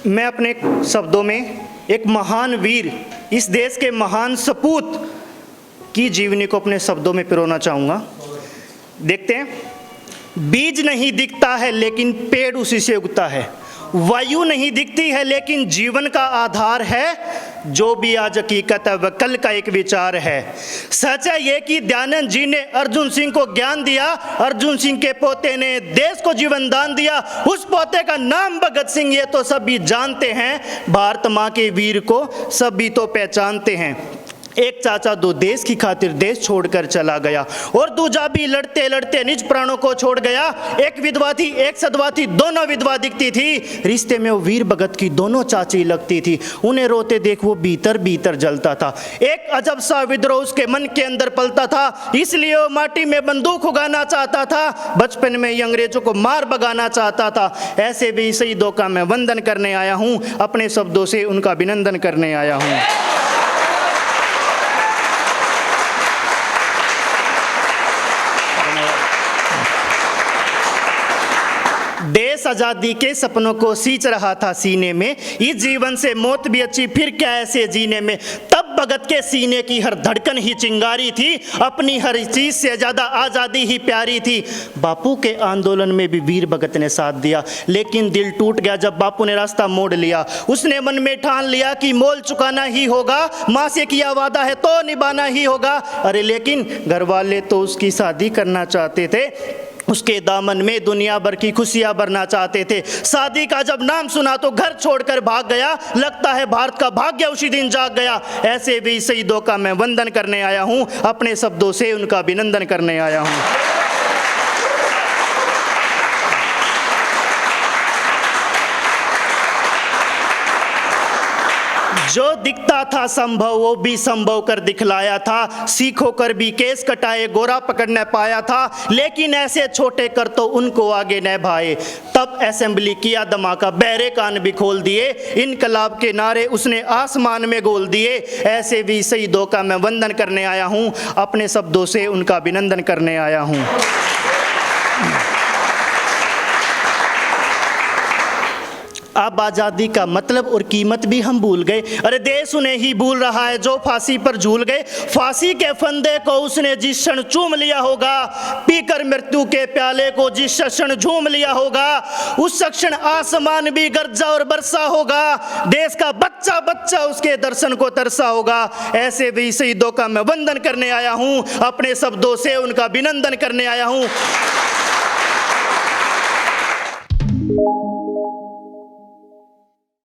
मैं अपने शब्दों में एक महान वीर, इस देश के महान सपूत की जीवनी को अपने शब्दों में पिरोना चाहूँगा। देखते हैं, बीज नहीं दिखता है लेकिन पेड़ उसी से उगता है, वायु नहीं दिखती है लेकिन जीवन का आधार है, जो भी आज हकीकत है वह कल का एक विचार है। सच है ये कि दयानंद जी ने अर्जुन सिंह को ज्ञान दिया, अर्जुन सिंह के पोते ने देश को जीवन दान दिया, उस पोते का नाम भगत सिंह, ये तो सभी जानते हैं, भारत माँ के वीर को सभी तो पहचानते हैं। एक चाचा दो देश की खातिर देश छोड़कर चला गया, और दूजा भी लड़ते लड़ते निज प्राणों को छोड़ गया। एक विधवा थी, एक सधवा थी, दोनों विधवा दिखती थी, रिश्ते में वो वीर भगत की दोनों चाची लगती थी, उन्हें रोते देख वो भीतर भीतर जलता था। एक अजब सा विद्रोह उसके मन के अंदर पलता था, इसलिए वो माटी में बंदूक उगाना चाहता था, बचपन में ही अंग्रेजों को मार भगाना चाहता था। ऐसे भी शहीदों का मैं वंदन करने आया हूँ, अपने शब्दों से उनका अभिनंदन करने आया हूँ। देश आज़ादी के सपनों को सींच रहा था सीने में, इस जीवन से मौत भी अच्छी फिर क्या ऐसे जीने में। तब भगत के सीने की हर धड़कन ही चिंगारी थी, अपनी हर चीज से ज़्यादा आज़ादी ही प्यारी थी। बापू के आंदोलन में भी वीर भगत ने साथ दिया, लेकिन दिल टूट गया जब बापू ने रास्ता मोड़ लिया। उसने मन में ठान लिया कि मोल चुकाना ही होगा, माँ से किया वादा है तो निभाना ही होगा। अरे लेकिन घर वाले तो उसकी शादी करना चाहते थे, उसके दामन में दुनिया भर की खुशियां भरना चाहते थे। शादी का जब नाम सुना तो घर छोड़कर भाग गया, लगता है भारत का भाग्य उसी दिन जाग गया। ऐसे भी शहीदों का मैं वंदन करने आया हूं, अपने शब्दों से उनका अभिनंदन करने आया हूं। जो दिखता था संभव वो भी संभव कर दिखलाया था, सीख होकर भी केस कटाए गोरा पकड़ न पाया था, लेकिन ऐसे छोटे कर तो उनको आगे न भाए। तब असेंबली किया धमाका, बहरे कान भी खोल दिए, इनकलाब के नारे उसने आसमान में गोल दिए। ऐसे भी शहीदों का मैं वंदन करने आया हूँ, अपने शब्दों से उनका अभिनंदन करने आया हूँ। अब आज़ादी का मतलब और कीमत भी हम भूल गए। अरे देश उन्हें ही भूल रहा है जो फांसी पर झूल गए, फांसी के फंदे को उसने जिस क्षण चूम लिया होगा, पीकर मृत्यु के प्याले को जिस क्षण झूम लिया होगा, उस क्षण आसमान भी गरजा और बरसा होगा, देश का बच्चा बच्चा उसके दर्शन को तरसा होगा। ऐसे भी शहीदों का मैं वंदन करने आया हूँ, अपने शब्दों से उनका अभिनंदन करने आया हूँ।